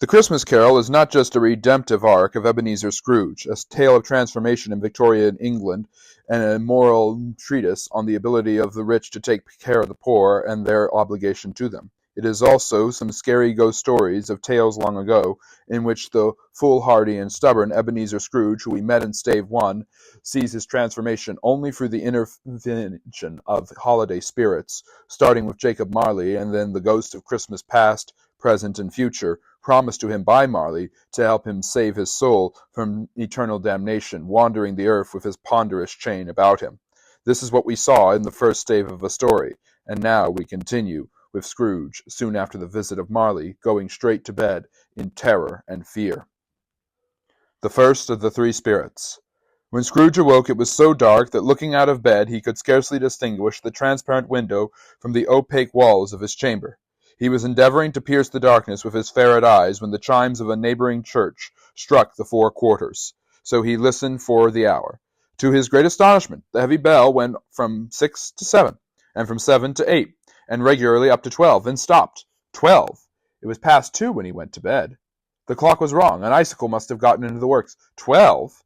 The Christmas Carol is not just a redemptive arc of Ebenezer Scrooge, a tale of transformation in Victorian England, and a moral treatise on the ability of the rich to take care of the poor and their obligation to them. It is also some scary ghost stories of tales long ago, in which the foolhardy and stubborn Ebenezer Scrooge, who we met in Stave 1, sees his transformation only through the intervention of holiday spirits, starting with Jacob Marley and then the ghost of Christmas past, present, and future, promised to him by Marley to help him save his soul from eternal damnation, wandering the earth with his ponderous chain about him. This is what we saw in the first stave of the story, and now we continue with Scrooge, soon after the visit of Marley, going straight to bed in terror and fear. The first of the three spirits. When Scrooge awoke, it was so dark that looking out of bed he could scarcely distinguish the transparent window from the opaque walls of his chamber. He was endeavoring to pierce the darkness with his ferret eyes when the chimes of a neighboring church struck the 4 quarters. So he listened for the hour. To his great astonishment, the heavy bell went from 6 to 7, and from 7 to 8, and regularly up to 12, then stopped. 12! It was past 2 when he went to bed. The clock was wrong. An icicle must have gotten into the works. 12!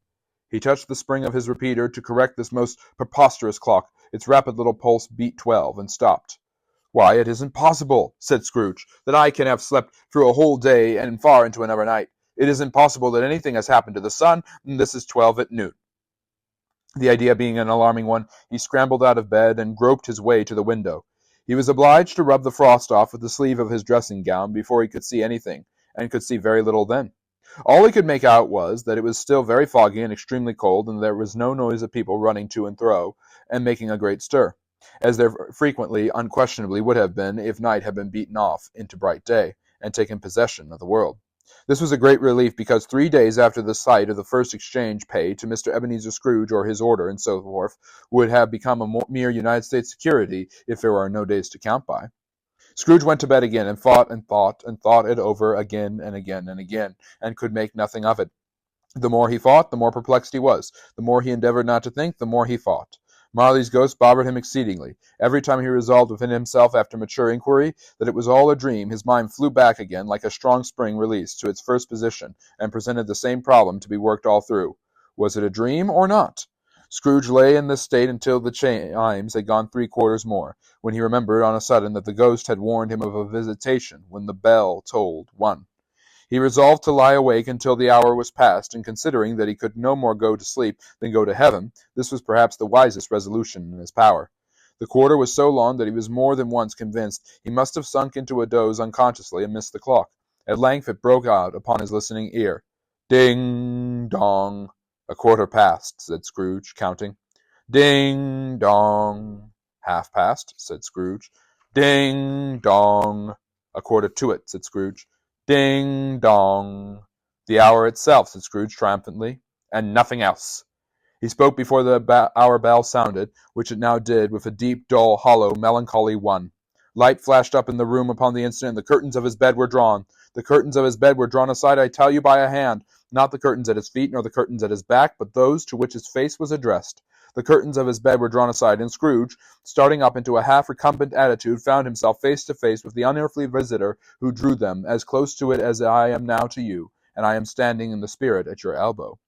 He touched the spring of his repeater to correct this most preposterous clock. Its rapid little pulse beat 12, and stopped. "Why, it isn't possible," said Scrooge, "that I can have slept through a whole day and far into another night. It isn't possible that anything has happened to the sun, and this is 12 at noon." The idea being an alarming one, he scrambled out of bed and groped his way to the window. He was obliged to rub the frost off with the sleeve of his dressing gown before he could see anything, and could see very little then. All he could make out was that it was still very foggy and extremely cold, and there was no noise of people running to and fro, and making a great stir, as there frequently, unquestionably, would have been if night had been beaten off into bright day, and taken possession of the world. This was a great relief, because 3 days after the sight of the first exchange pay to Mr. Ebenezer Scrooge or his order, and so forth, would have become a mere United States security if there were no days to count by. Scrooge went to bed again, and thought and thought and thought it over again and again and again, and could make nothing of it. The more he thought, the more perplexed he was. The more he endeavored not to think, the more he thought. Marley's ghost bothered him exceedingly. Every time he resolved within himself, after mature inquiry, that it was all a dream, his mind flew back again, like a strong spring released, to its first position, and presented the same problem to be worked all through. Was it a dream or not? Scrooge lay in this state until the chimes had gone 3 quarters more, when he remembered on a sudden that the ghost had warned him of a visitation when the bell tolled 1. He resolved to lie awake until the hour was past, and considering that he could no more go to sleep than go to heaven, this was perhaps the wisest resolution in his power. The quarter was so long that he was more than once convinced he must have sunk into a doze unconsciously and missed the clock. At length it broke out upon his listening ear. "Ding, dong." "A quarter past," said Scrooge, counting. "Ding, dong." "Half past," said Scrooge. "Ding, dong." "A quarter to it," said Scrooge. "Ding, dong." "The hour itself," said Scrooge triumphantly, "and nothing else." He spoke before the hour bell sounded, which it now did, with a deep, dull, hollow, melancholy 1. Light flashed up in the room upon the instant, and the curtains of his bed were drawn. The curtains of his bed were drawn aside, I tell you, by a hand, not the curtains at his feet, nor the curtains at his back, but those to which his face was addressed. The curtains of his bed were drawn aside, and Scrooge, starting up into a half-recumbent attitude, found himself face to face with the unearthly visitor who drew them, as close to it as I am now to you, and I am standing in the spirit at your elbow.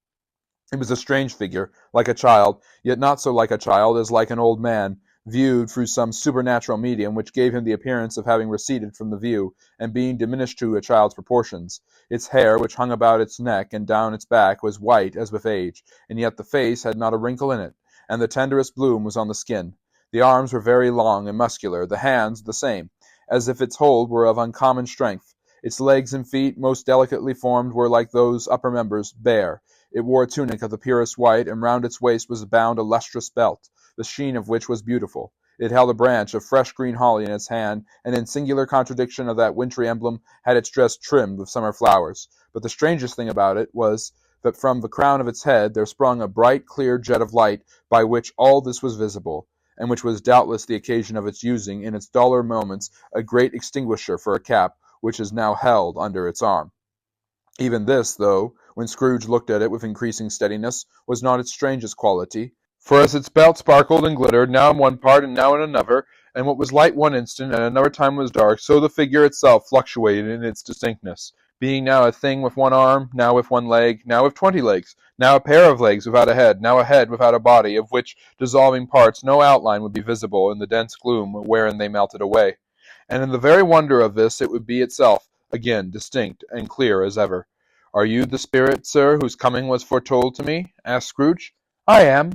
It was a strange figure, like a child, yet not so like a child as like an old man, viewed through some supernatural medium which gave him the appearance of having receded from the view, and being diminished to a child's proportions. Its hair, which hung about its neck and down its back, was white as with age, and yet the face had not a wrinkle in it, and the tenderest bloom was on the skin. The arms were very long and muscular, the hands the same, as if its hold were of uncommon strength. Its legs and feet, most delicately formed, were, like those upper members, bare. It wore a tunic of the purest white, and round its waist was bound a lustrous belt, the sheen of which was beautiful. It held a branch of fresh green holly in its hand, and in singular contradiction of that wintry emblem, had its dress trimmed with summer flowers. But the strangest thing about it was that from the crown of its head there sprung a bright, clear jet of light, by which all this was visible, and which was doubtless the occasion of its using, in its duller moments, a great extinguisher for a cap, which is now held under its arm. Even this, though, when Scrooge looked at it with increasing steadiness, was not its strangest quality, for as its belt sparkled and glittered, now in one part and now in another, and what was light one instant and another time was dark, so the figure itself fluctuated in its distinctness, being now a thing with one arm, now with one leg, now with 20 legs, now a pair of legs without a head, now a head without a body, of which dissolving parts no outline would be visible in the dense gloom wherein they melted away. And in the very wonder of this it would be itself, again distinct and clear as ever. "Are you the spirit, sir, whose coming was foretold to me?" asked Scrooge. "I am."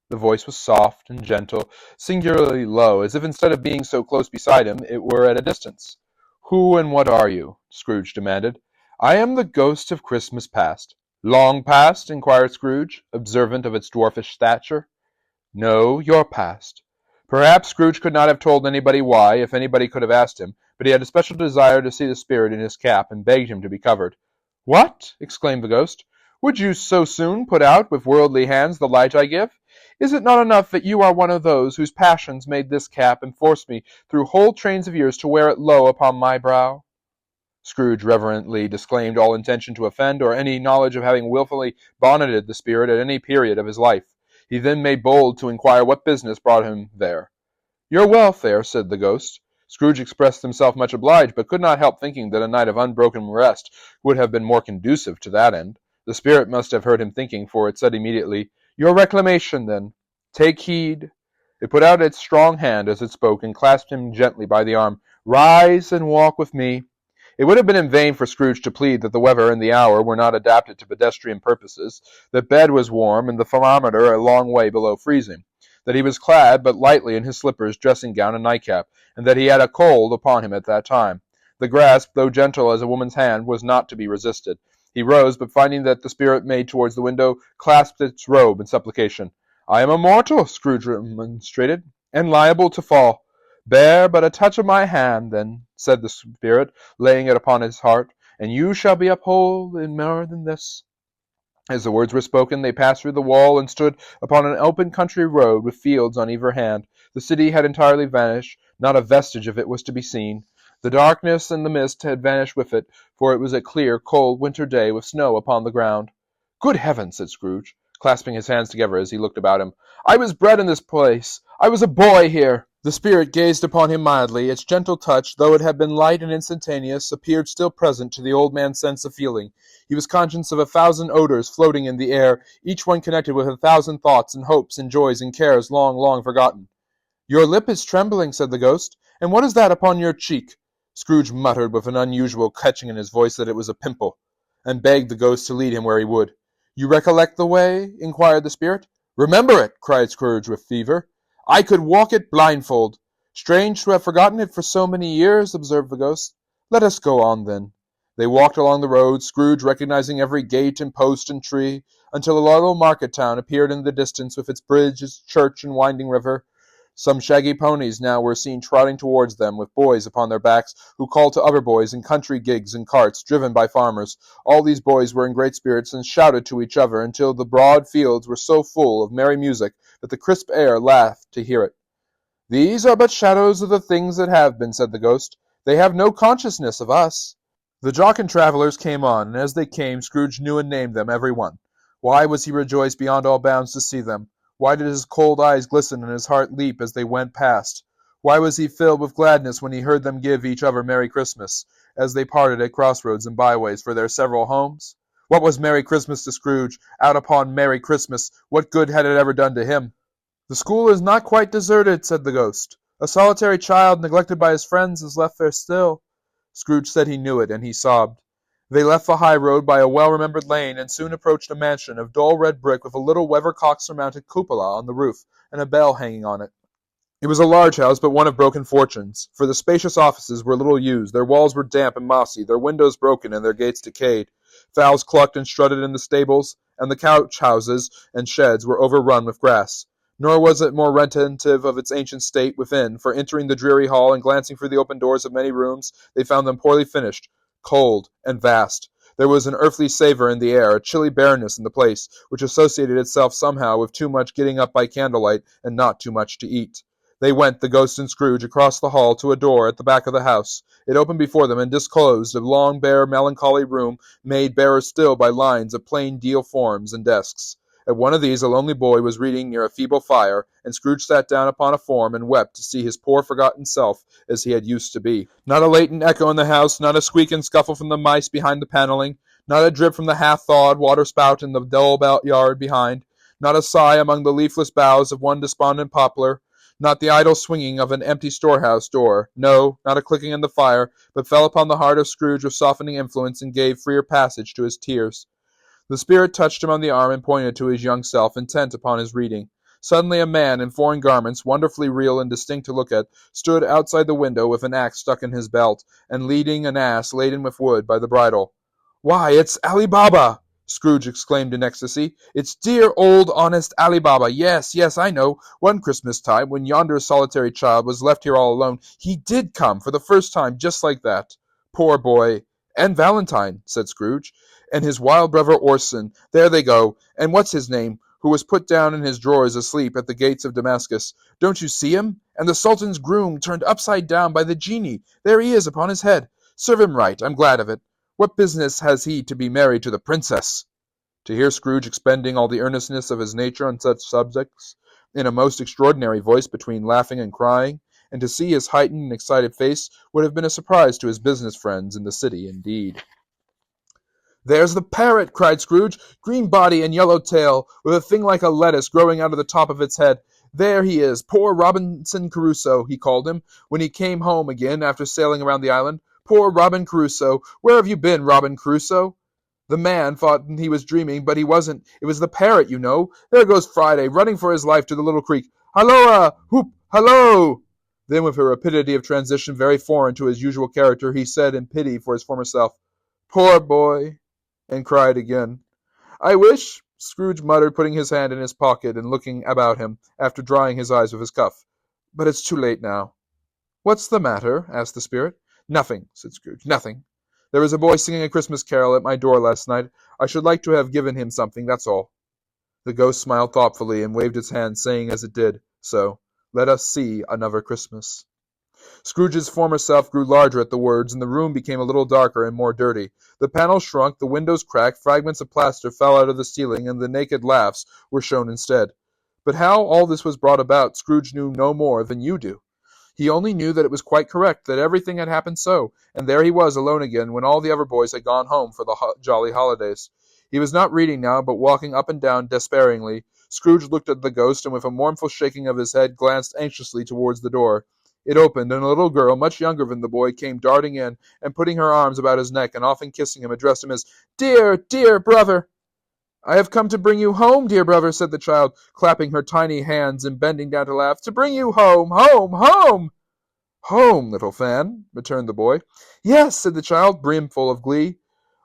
The voice was soft and gentle, singularly low, as if instead of being so close beside him, it were at a distance. "Who and what are you?" Scrooge demanded. "I am the ghost of Christmas past." "Long past?" inquired Scrooge, observant of its dwarfish stature. "No, your past." Perhaps Scrooge could not have told anybody why, if anybody could have asked him, but he had a special desire to see the spirit in his cap, and begged him to be covered. "What!" exclaimed the ghost. "Would you so soon put out with worldly hands the light I give? Is it not enough that you are one of those whose passions made this cap, and forced me through whole trains of years to wear it low upon my brow?" Scrooge reverently disclaimed all intention to offend, or any knowledge of having wilfully bonneted the spirit at any period of his life. He then made bold to inquire what business brought him there. "Your welfare," said the ghost. Scrooge expressed himself much obliged, but could not help thinking that a night of unbroken rest would have been more conducive to that end. The spirit must have heard him thinking, for it said immediately, "Your reclamation, then. Take heed." It put out its strong hand as it spoke, and clasped him gently by the arm. "Rise and walk with me." It would have been in vain for Scrooge to plead that the weather and the hour were not adapted to pedestrian purposes, that bed was warm, and the thermometer a long way below freezing, that he was clad but lightly in his slippers, dressing gown, and nightcap, and that he had a cold upon him at that time. The grasp, though gentle as a woman's hand, was not to be resisted. He rose, but finding that the spirit made towards the window, clasped its robe in supplication. "I am a mortal," Scrooge remonstrated, "and liable to fall." "Bear but a touch of my hand, then," said the spirit, laying it upon his heart, "and you shall be upheld in more than this." As the words were spoken, they passed through the wall and stood upon an open country road with fields on either hand. The city had entirely vanished; not a vestige of it was to be seen. The darkness and the mist had vanished with it, for it was a clear, cold winter day with snow upon the ground. "Good heavens!" said Scrooge, clasping his hands together as he looked about him. "I was bred in this place. I was a boy here." The spirit gazed upon him mildly. Its gentle touch, though it had been light and instantaneous, appeared still present to the old man's sense of feeling. He was conscious of 1,000 odors floating in the air, each one connected with 1,000 thoughts and hopes and joys and cares long, long forgotten. "Your lip is trembling," said the ghost. "And what is that upon your cheek?" Scrooge muttered with an unusual catching in his voice that it was a pimple, and begged the ghost to lead him where he would. "You recollect the way?" inquired the spirit. "Remember it!" cried Scrooge with fever. "I could walk it blindfold." "Strange to have forgotten it for so many years," observed the ghost. "Let us go on, then." They walked along the road, Scrooge recognizing every gate and post and tree, until a little market town appeared in the distance with its bridge, its church, and winding river. Some shaggy ponies now were seen trotting towards them, with boys upon their backs, who called to other boys in country gigs and carts, driven by farmers. All these boys were in great spirits, and shouted to each other until the broad fields were so full of merry music that the crisp air laughed to hear it. "These are but shadows of the things that have been," said the ghost. "They have no consciousness of us." The jocund travellers came on, and as they came, Scrooge knew and named them, every one. Why was he rejoiced beyond all bounds to see them? Why did his cold eyes glisten and his heart leap as they went past? Why was he filled with gladness when he heard them give each other Merry Christmas, as they parted at crossroads and byways for their several homes? What was Merry Christmas to Scrooge? Out upon Merry Christmas, what good had it ever done to him? "The school is not quite deserted," said the ghost. "A solitary child, neglected by his friends, is left there still." Scrooge said he knew it, and he sobbed. They left the high road by a well-remembered lane, and soon approached a mansion of dull red brick with a little weathercock-surmounted cupola on the roof, and a bell hanging on it. It was a large house, but one of broken fortunes, for the spacious offices were little used, their walls were damp and mossy, their windows broken, and their gates decayed. Fowls clucked and strutted in the stables, and the coach-houses and sheds were overrun with grass. Nor was it more retentive of its ancient state within, for entering the dreary hall and glancing through the open doors of many rooms, they found them poorly finished, cold, and vast. There was an earthly savour in the air, a chilly bareness in the place, which associated itself somehow with too much getting up by candlelight and not too much to eat. They went, the ghost and Scrooge, across the hall to a door at the back of the house. It opened before them and disclosed a long, bare, melancholy room, made barer still by lines of plain deal forms and desks. At one of these a lonely boy was reading near a feeble fire, and Scrooge sat down upon a form and wept to see his poor forgotten self as he had used to be. Not a latent echo in the house, not a squeak and scuffle from the mice behind the panelling, not a drip from the half-thawed water-spout in the dull yard behind, not a sigh among the leafless boughs of one despondent poplar, not the idle swinging of an empty storehouse door, no, not a clicking in the fire, but fell upon the heart of Scrooge with softening influence and gave freer passage to his tears. The spirit touched him on the arm and pointed to his young self, intent upon his reading. Suddenly a man in foreign garments, wonderfully real and distinct to look at, stood outside the window with an axe stuck in his belt, and leading an ass laden with wood by the bridle. "Why, it's Ali Baba!" Scrooge exclaimed in ecstasy. "It's dear old honest Ali Baba. Yes, yes, I know. One Christmas time, when yonder solitary child was left here all alone, he did come, for the first time, just like that. Poor boy. And Valentine," said Scrooge, "and his wild brother Orson. There they go. And what's his name, who was put down in his drawers asleep at the gates of Damascus. Don't you see him? And the Sultan's groom turned upside down by the genie. There he is upon his head. Serve him right. I'm glad of it. What business has he to be married to the princess?" To hear Scrooge expending all the earnestness of his nature on such subjects, in a most extraordinary voice between laughing and crying, and to see his heightened and excited face, would have been a surprise to his business friends in the city indeed. "There's the parrot!" cried Scrooge. "Green body and yellow tail, with a thing like a lettuce growing out of the top of its head. There he is, poor Robinson Crusoe, he called him, when he came home again after sailing around the island. Poor Robin Crusoe! Where have you been, Robin Crusoe?" The man thought he was dreaming, but he wasn't. It was the parrot, you know. There goes Friday, running for his life to the little creek. "Halloa! Whoop! Hallo!" Then, with a rapidity of transition very foreign to his usual character, he said, in pity for his former self, "Poor boy!" and cried again. "I wish," Scrooge muttered, putting his hand in his pocket and looking about him, after drying his eyes with his cuff. "But it's too late now." "What's the matter?" asked the spirit. "Nothing," said Scrooge. "Nothing. There was a boy singing a Christmas carol at my door last night. I should like to have given him something, that's all." The ghost smiled thoughtfully and waved its hand, saying as it did so, "Let us see another Christmas." Scrooge's former self grew larger at the words, and the room became a little darker and more dirty. The panels shrunk, the windows cracked, fragments of plaster fell out of the ceiling, and the naked laughs were shown instead. But how all this was brought about, Scrooge knew no more than you do. He only knew that it was quite correct, that everything had happened so, and there he was alone again when all the other boys had gone home for the jolly holidays. He was not reading now, but walking up and down despairingly. Scrooge looked at the ghost, and with a mournful shaking of his head glanced anxiously towards the door. It opened, and a little girl, much younger than the boy, came darting in, and putting her arms about his neck, and often kissing him, addressed him as, "Dear, dear brother!" "I have come to bring you home, dear brother," said the child, clapping her tiny hands and bending down to laugh. "To bring you home, home, home!" "Home, little Fan," returned the boy. "Yes," said the child, brimful of glee.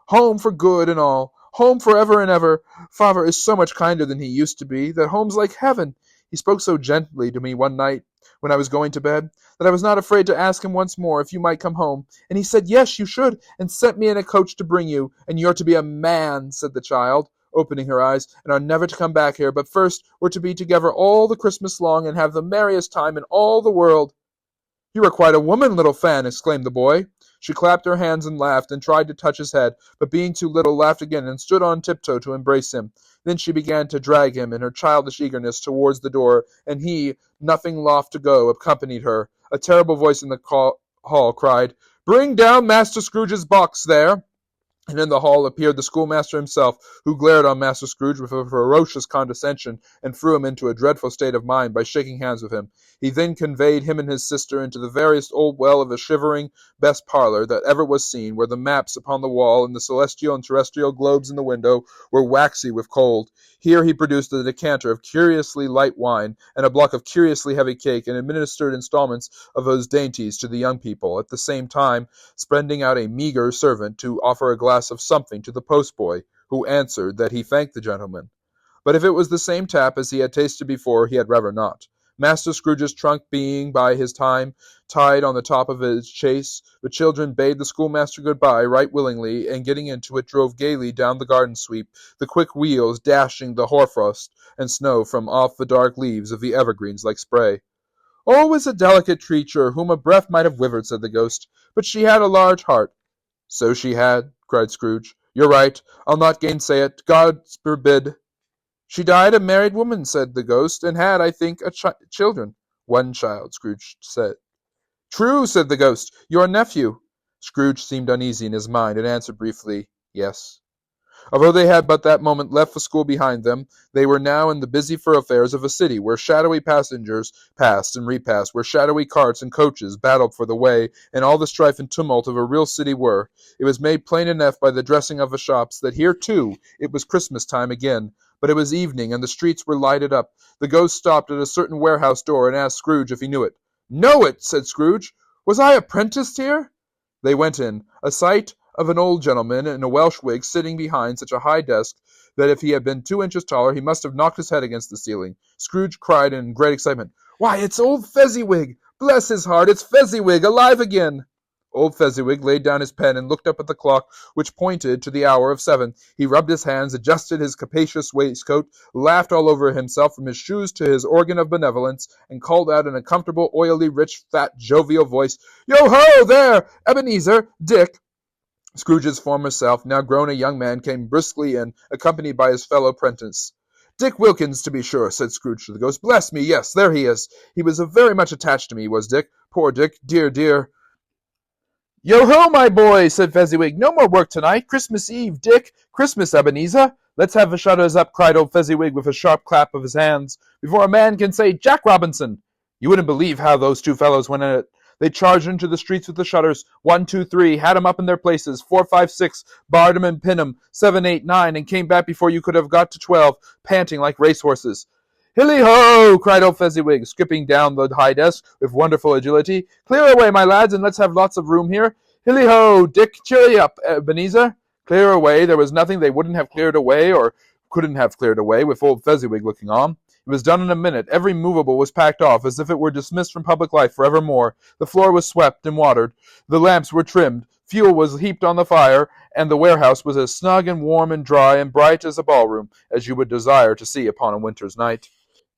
"Home for good and all. Home for ever and ever. Father is so much kinder than he used to be, that home's like heaven. He spoke so gently to me one night when I was going to bed, that I was not afraid to ask him once more if you might come home. And he said, yes, you should, and sent me in a coach to bring you. And you're to be a man," said the child, opening her eyes, "and are never to come back here. But first we're to be together all the Christmas long, and have the merriest time in all the world." "You are quite a woman, little Fan," exclaimed the boy. She clapped her hands and laughed, and tried to touch his head, but being too little, laughed again, and stood on tiptoe to embrace him. Then she began to drag him, in her childish eagerness, towards the door, and he, nothing loth to go, accompanied her. A terrible voice in the hall cried, "Bring down Master Scrooge's box there!" And in the hall appeared the schoolmaster himself, who glared on Master Scrooge with a ferocious condescension, and threw him into a dreadful state of mind by shaking hands with him. He then conveyed him and his sister into the veriest old well of a shivering best parlour that ever was seen, where the maps upon the wall, and the celestial and terrestrial globes in the window, were waxy with cold. Here he produced a decanter of curiously light wine, and a block of curiously heavy cake, and administered instalments of those dainties to the young people, at the same time sending out a meagre servant to offer a glass of something to the postboy, who answered that he thanked the gentleman. But if it was the same tap as he had tasted before, he had rather not. Master Scrooge's trunk being by his time tied on the top of his chaise, the children bade the schoolmaster good-bye right willingly, and getting into it, drove gaily down the garden sweep, the quick wheels dashing the hoarfrost and snow from off the dark leaves of the evergreens like spray. "Always a delicate creature, whom a breath might have withered," said the ghost, "but she had a large heart." "So she had," cried Scrooge. "You're right. I'll not gainsay it. God forbid." She died a married woman, said the ghost, and had, I think, children. One child, Scrooge said. True, said the ghost. Your nephew. Scrooge seemed uneasy in his mind, and answered briefly, Yes. Although they had but that moment left the school behind them, they were now in the busy thoroughfares of a city, where shadowy passengers passed and repassed, where shadowy carts and coaches battled for the way, and all the strife and tumult of a real city were. It was made plain enough by the dressing of the shops that here, too, it was Christmas time again. But it was evening, and the streets were lighted up. The ghost stopped at a certain warehouse door and asked Scrooge if he knew it. Know it, said Scrooge. Was I apprenticed here? They went in. A sight of an old gentleman in a Welsh wig sitting behind such a high desk that if he had been 2 inches taller he must have knocked his head against the ceiling. Scrooge cried in great excitement, Why, it's old Fezziwig! Bless his heart, it's Fezziwig, alive again! Old Fezziwig laid down his pen and looked up at the clock, which pointed to the hour of 7. He rubbed his hands, adjusted his capacious waistcoat, laughed all over himself from his shoes to his organ of benevolence, and called out in a comfortable, oily, rich, fat, jovial voice, Yo-ho, there! Ebenezer! Dick! Scrooge's former self, now grown a young man, came briskly in, accompanied by his fellow apprentice. Dick Wilkins, to be sure, said Scrooge to the ghost. Bless me, yes, there he is. He was very much attached to me, was Dick. Poor Dick, dear, dear. Yo-ho, my boy, said Fezziwig. No more work tonight. Christmas Eve, Dick. Christmas, Ebenezer. Let's have the shutters up, cried old Fezziwig with a sharp clap of his hands, before a man can say, Jack Robinson. You wouldn't believe how those two fellows went at it. They charged into the streets with the shutters. 1, 2, 3, had 'em up in their places. 4, 5, 6, barred 'em and pinned 'em. 7, 8, 9, and came back before you could have got to 12, panting like racehorses. Hilly-ho! Cried old Fezziwig, skipping down the high desk with wonderful agility. Clear away, my lads, and let's have lots of room here. Hilly-ho! Dick, cheery up, Ebenezer. Clear away. There was nothing they wouldn't have cleared away or couldn't have cleared away, with old Fezziwig looking on. It was done in a minute. Every movable was packed off, as if it were dismissed from public life for evermore. The floor was swept and watered. The lamps were trimmed. Fuel was heaped on the fire, and the warehouse was as snug and warm and dry and bright as a ballroom as you would desire to see upon a winter's night.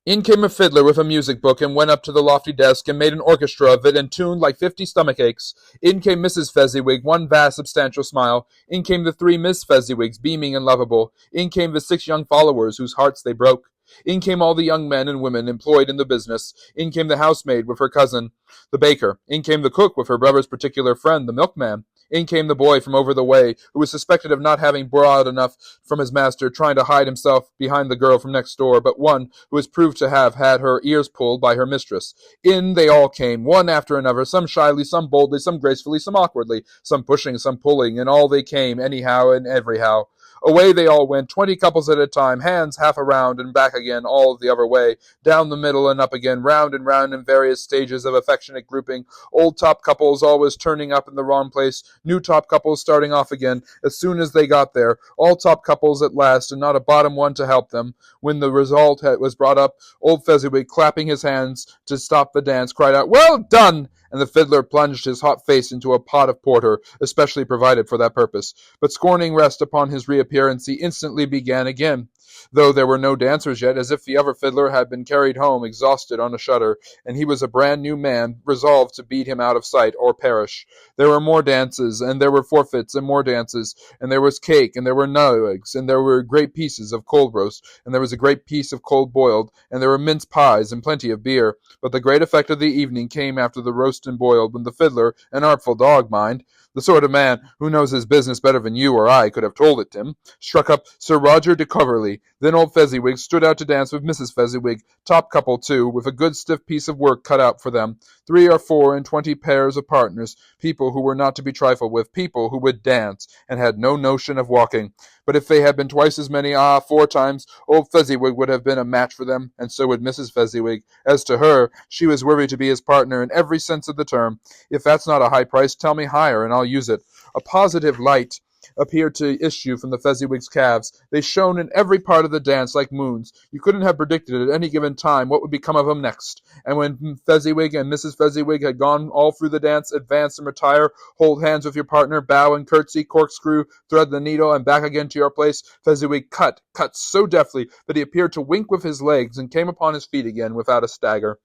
In came a fiddler with a music book, and went up to the lofty desk, and made an orchestra of it, and tuned like 50 stomach aches. In came Mrs. Fezziwig, one vast substantial smile. In came the 3 Miss Fezziwigs, beaming and lovable. In came the 6 young followers, whose hearts they broke. In came all the young men and women employed in the business. In came the housemaid with her cousin, the baker. In came the cook with her brother's particular friend, the milkman. In came the boy from over the way, who was suspected of not having brought enough from his master, trying to hide himself behind the girl from next door, but one who was proved to have had her ears pulled by her mistress. In they all came, one after another, some shyly, some boldly, some gracefully, some awkwardly, some pushing, some pulling, and all they came, anyhow and everyhow. Away they all went, 20 couples at a time, hands half around and back again, all the other way, down the middle and up again, round and round in various stages of affectionate grouping, old top couples always turning up in the wrong place, new top couples starting off again as soon as they got there, all top couples at last, and not a bottom one to help them. When the result was brought up, old Fezziwig, clapping his hands to stop the dance, cried out, Well done! And the fiddler plunged his hot face into a pot of porter, especially provided for that purpose. But scorning rest upon his reappearance, he instantly began again, though there were no dancers yet, as if the other fiddler had been carried home exhausted on a shutter, and he was a brand new man, resolved to beat him out of sight or perish. There were more dances, and there were forfeits, and more dances, and there was cake, and there were nutmegs, and there were great pieces of cold roast, and there was a great piece of cold boiled, and there were mince pies, and plenty of beer. But the great effect of the evening came after the roast and boiled, when the fiddler, an artful dog, mind, the sort of man who knows his business better than you or I could have told it him, struck up Sir Roger de Coverley. Then old Fezziwig stood out to dance with Mrs. Fezziwig, top couple too, with a good stiff piece of work cut out for them, 3 or 4 and 20 pairs of partners, people who were not to be trifled with, people who would dance, and had no notion of walking. But if they had been twice as many, 4 times, old Fezziwig would have been a match for them, and so would Mrs. Fezziwig. As to her, she was worthy to be his partner in every sense of the term. If that's not a high price, tell me higher, and I'll use it. A positive light appeared to issue from the Fezziwig's calves. They shone in every part of the dance like moons. You couldn't have predicted at any given time what would become of them next. And when Fezziwig and Mrs. Fezziwig had gone all through the dance, advance and retire, hold hands with your partner, bow and curtsy, corkscrew, thread the needle, and back again to your place, Fezziwig cut so deftly that he appeared to wink with his legs and came upon his feet again without a stagger.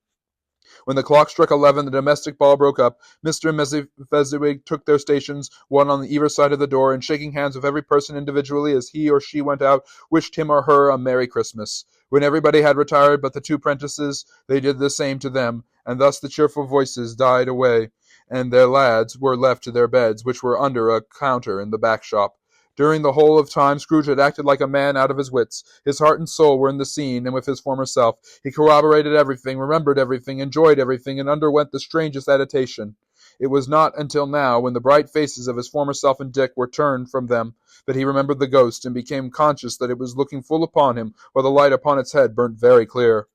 When the clock struck 11, the domestic ball broke up. Mr. and Mrs. Fezziwig took their stations, one on either side of the door, and shaking hands with every person individually as he or she went out, wished him or her a Merry Christmas. When everybody had retired but the two prentices, they did the same to them, and thus the cheerful voices died away, and their lads were left to their beds, which were under a counter in the back shop. During the whole of time, Scrooge had acted like a man out of his wits. His heart and soul were in the scene, and with his former self. He corroborated everything, remembered everything, enjoyed everything, and underwent the strangest agitation. It was not until now, when the bright faces of his former self and Dick were turned from them, that he remembered the ghost, and became conscious that it was looking full upon him, while the light upon its head burnt very clear.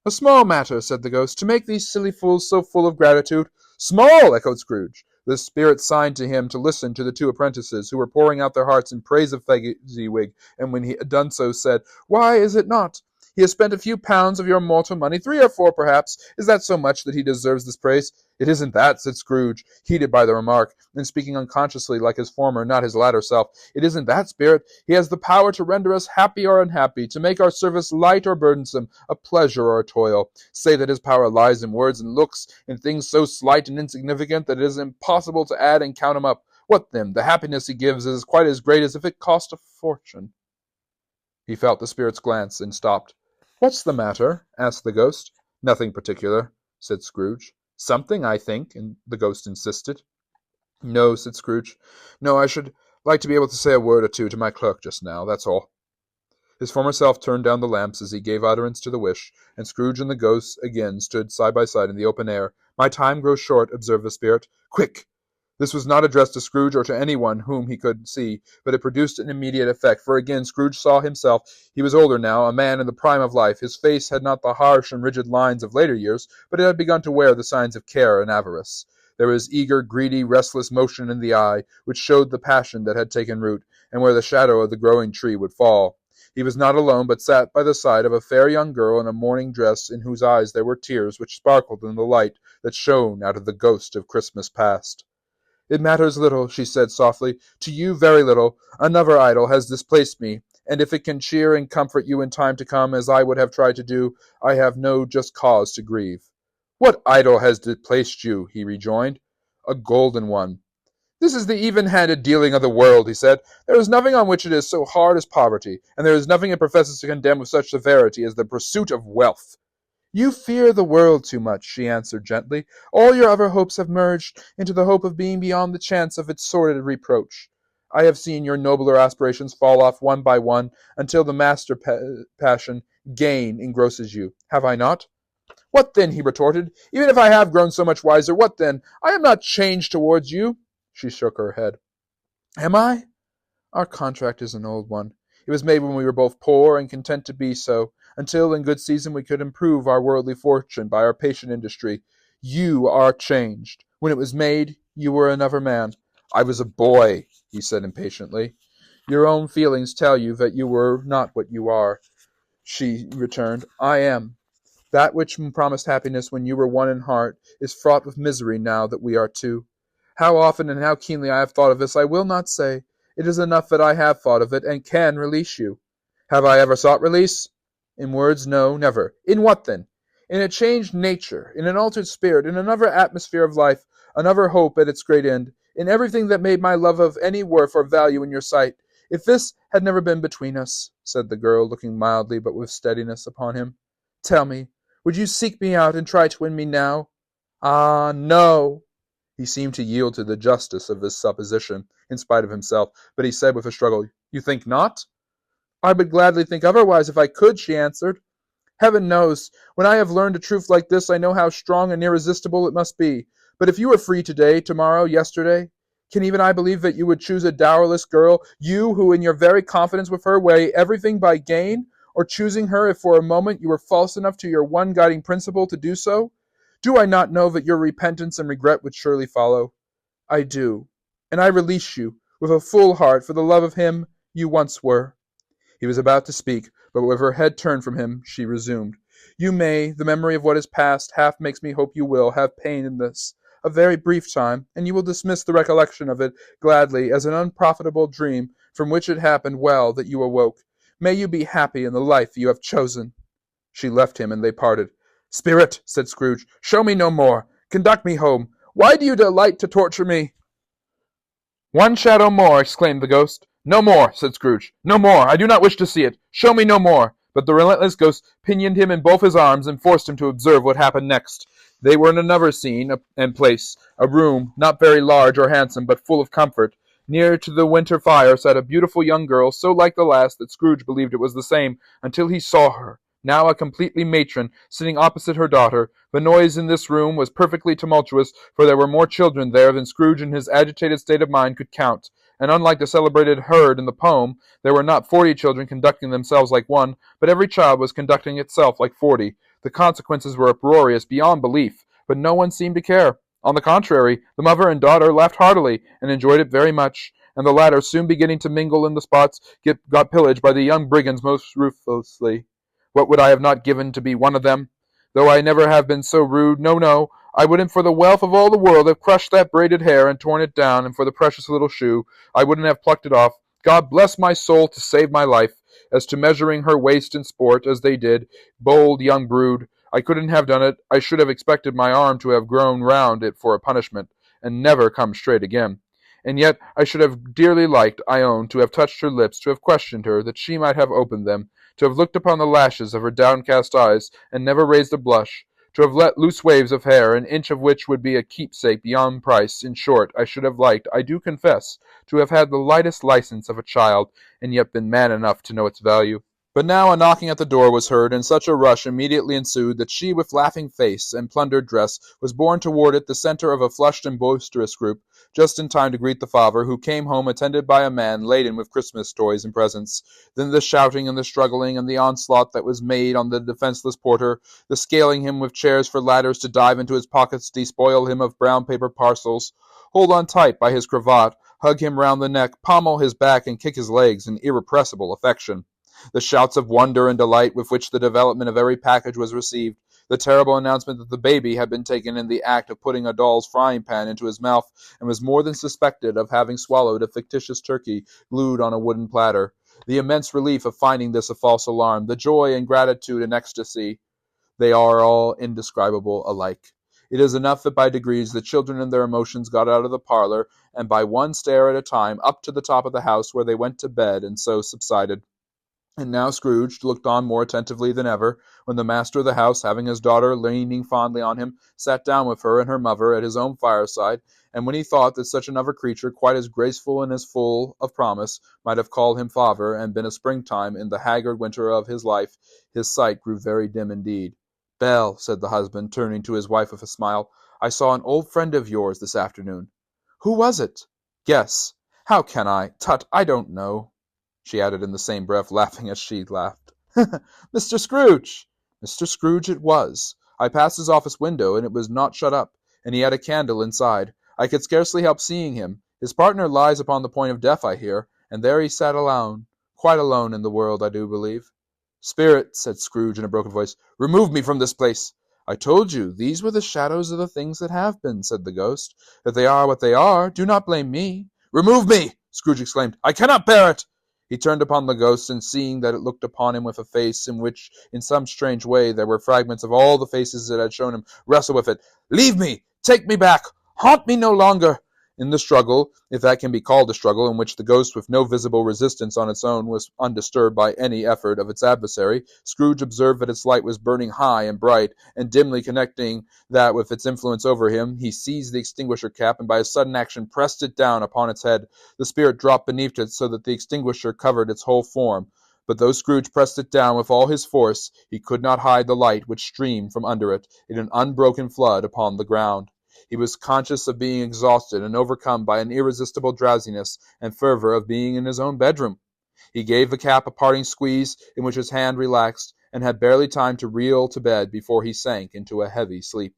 "A small matter," said the ghost, "to make these silly fools so full of gratitude." "Small!" echoed Scrooge. The spirit signed to him to listen to the two apprentices, who were pouring out their hearts in praise of Fezziwig, and when he had done so, said, "Why is it not? He has spent a few pounds of your mortal money, 3 or 4 perhaps. Is that so much that he deserves this praise?" "It isn't that," said Scrooge, heated by the remark, and speaking unconsciously like his former, not his latter self. "It isn't that, spirit. He has the power to render us happy or unhappy, to make our service light or burdensome, a pleasure or a toil. Say that his power lies in words and looks, in things so slight and insignificant that it is impossible to add and count 'em up. What then? The happiness he gives is quite as great as if it cost a fortune." He felt the spirit's glance, and stopped. "What's the matter?" asked the ghost. "Nothing particular," said Scrooge. "Something, I think," and the ghost insisted. "No," said Scrooge. "No, I should like to be able to say a word or two to my clerk just now, that's all." His former self turned down the lamps as he gave utterance to the wish, and Scrooge and the ghost again stood side by side in the open air. "My time grows short," observed the spirit. "Quick!" This was not addressed to Scrooge or to anyone whom he could see, but it produced an immediate effect, for again Scrooge saw himself. He was older now, a man in the prime of life. His face had not the harsh and rigid lines of later years, but it had begun to wear the signs of care and avarice. There was eager, greedy, restless motion in the eye, which showed the passion that had taken root, and where the shadow of the growing tree would fall. He was not alone, but sat by the side of a fair young girl in a mourning dress, in whose eyes there were tears which sparkled in the light that shone out of the ghost of Christmas past. "It matters little," she said softly, "to you very little. Another idol has displaced me, and if it can cheer and comfort you in time to come, as I would have tried to do, I have no just cause to grieve." "What idol has displaced you?" he rejoined. "A golden one." "This is the even-handed dealing of the world," he said. "There is nothing on which it is so hard as poverty, and there is nothing it professes to condemn with such severity as the pursuit of wealth." "You fear the world too much," she answered gently. "All your other hopes have merged into the hope of being beyond the chance of its sordid reproach. I have seen your nobler aspirations fall off one by one, until the master passion, gain, engrosses you. Have I not?" "What then?" he retorted. "Even if I have grown so much wiser, what then? I am not changed towards you." She shook her head. "Am I? Our contract is an old one. It was made when we were both poor and content to be so, until in good season we could improve our worldly fortune by our patient industry. You are changed. When it was made, you were another man." "I was a boy," he said impatiently. "Your own feelings tell you that you were not what you are," she returned. "I am. That which promised happiness when you were one in heart is fraught with misery now that we are two. How often and how keenly I have thought of this I will not say. It is enough that I have thought of it, and can release you. Have I ever sought release? In words, no, never. In what then? In a changed nature, in an altered spirit, in another atmosphere of life, another hope at its great end, in everything that made my love of any worth or value in your sight. If this had never been between us," said the girl, looking mildly but with steadiness upon him, "tell me, would you seek me out and try to win me now?" "Ah, no!" He seemed to yield to the justice of this supposition, in spite of himself, but he said with a struggle, "You think not?" "I would gladly think otherwise if I could," she answered. "Heaven knows, when I have learned a truth like this, I know how strong and irresistible it must be. But if you were free today, tomorrow, yesterday, can even I believe that you would choose a dowerless girl, you who in your very confidence with her weigh everything by gain, or choosing her if for a moment you were false enough to your one guiding principle to do so? Do I not know that your repentance and regret would surely follow? I do, and I release you, with a full heart, for the love of him you once were." He was about to speak, but with her head turned from him, she resumed. "You may, the memory of what is past half makes me hope you will, have pain in this, a very brief time, and you will dismiss the recollection of it gladly as an unprofitable dream from which it happened well that you awoke. May you be happy in the life you have chosen." She left him, and they parted. "Spirit," said Scrooge, "show me no more. Conduct me home. Why do you delight to torture me?" "One shadow more!" exclaimed the ghost. "No more," said Scrooge. "No more. I do not wish to see it. Show me no more." But the relentless ghost pinioned him in both his arms and forced him to observe what happened next. They were in another scene and place, a room, not very large or handsome, but full of comfort. Near to the winter fire sat a beautiful young girl, so like the last that Scrooge believed it was the same, until he saw her, now a completely matron, sitting opposite her daughter. The noise in this room was perfectly tumultuous, for there were more children there than Scrooge in his agitated state of mind could count. And unlike the celebrated herd in the poem, there were not 40 children conducting themselves like one, but every child was conducting itself like 40. The consequences were uproarious beyond belief, but no one seemed to care. On the contrary, the mother and daughter laughed heartily, and enjoyed it very much, and the latter, soon beginning to mingle in the spots, got pillaged by the young brigands most ruthlessly. What would I have not given to be one of them? Though I never have been so rude, no, I wouldn't for the wealth of all the world have crushed that braided hair and torn it down, and for the precious little shoe, I wouldn't have plucked it off. God bless my soul to save my life. As to measuring her waist in sport, as they did, bold young brood, I couldn't have done it. I should have expected my arm to have grown round it for a punishment, and never come straight again. And yet I should have dearly liked, I own, to have touched her lips, to have questioned her, that she might have opened them, to have looked upon the lashes of her downcast eyes, and never raised a blush, to have let loose waves of hair, an inch of which would be a keepsake beyond price. In short, I should have liked, I do confess, to have had the lightest license of a child, and yet been man enough to know its value. But now a knocking at the door was heard, and such a rush immediately ensued that she, with laughing face and plundered dress, was borne toward it, the centre of a flushed and boisterous group, just in time to greet the father, who came home attended by a man laden with Christmas toys and presents. Then the shouting and the struggling, and the onslaught that was made on the defenceless porter, the scaling him with chairs for ladders to dive into his pockets, despoil him of brown paper parcels, hold on tight by his cravat, hug him round the neck, pommel his back, and kick his legs in irrepressible affection. The shouts of wonder and delight with which the development of every package was received, the terrible announcement that the baby had been taken in the act of putting a doll's frying pan into his mouth, and was more than suspected of having swallowed a fictitious turkey glued on a wooden platter, the immense relief of finding this a false alarm, the joy and gratitude and ecstasy, they are all indescribable alike. It is enough that by degrees the children and their emotions got out of the parlor, and by one stair at a time up to the top of the house, where they went to bed, and so subsided. And now Scrooge looked on more attentively than ever, when the master of the house, having his daughter leaning fondly on him, sat down with her and her mother at his own fireside, and when he thought that such another creature, quite as graceful and as full of promise, might have called him father, and been a springtime in the haggard winter of his life, his sight grew very dim indeed. "Belle," said the husband, turning to his wife with a smile, "I saw an old friend of yours this afternoon." "Who was it?" "Guess." "How can I? Tut, I don't know," she added in the same breath, laughing as she laughed. "Mr. Scrooge!" Mr. Scrooge it was. I passed his office window, and it was not shut up, and he had a candle inside. I could scarcely help seeing him. His partner lies upon the point of death, I hear, and there he sat alone, quite alone in the world, I do believe. "Spirit," said Scrooge in a broken voice, "remove me from this place." "I told you, these were the shadows of the things that have been," said the ghost. "That they are what they are, do not blame me." "Remove me!" Scrooge exclaimed. "I cannot bear it." He turned upon the ghost, and seeing that it looked upon him with a face in which, in some strange way, there were fragments of all the faces it had shown him, wrestled with it. "Leave me! Take me back! Haunt me no longer!" In the struggle, if that can be called a struggle, in which the ghost, with no visible resistance on its own, was undisturbed by any effort of its adversary, Scrooge observed that its light was burning high and bright, and dimly connecting that with its influence over him, he seized the extinguisher cap, and by a sudden action pressed it down upon its head. The spirit dropped beneath it, so that the extinguisher covered its whole form. But though Scrooge pressed it down with all his force, he could not hide the light which streamed from under it in an unbroken flood upon the ground. He was conscious of being exhausted and overcome by an irresistible drowsiness and fervor of being in his own bedroom. He gave the cap a parting squeeze, in which his hand relaxed, and had barely time to reel to bed before he sank into a heavy sleep.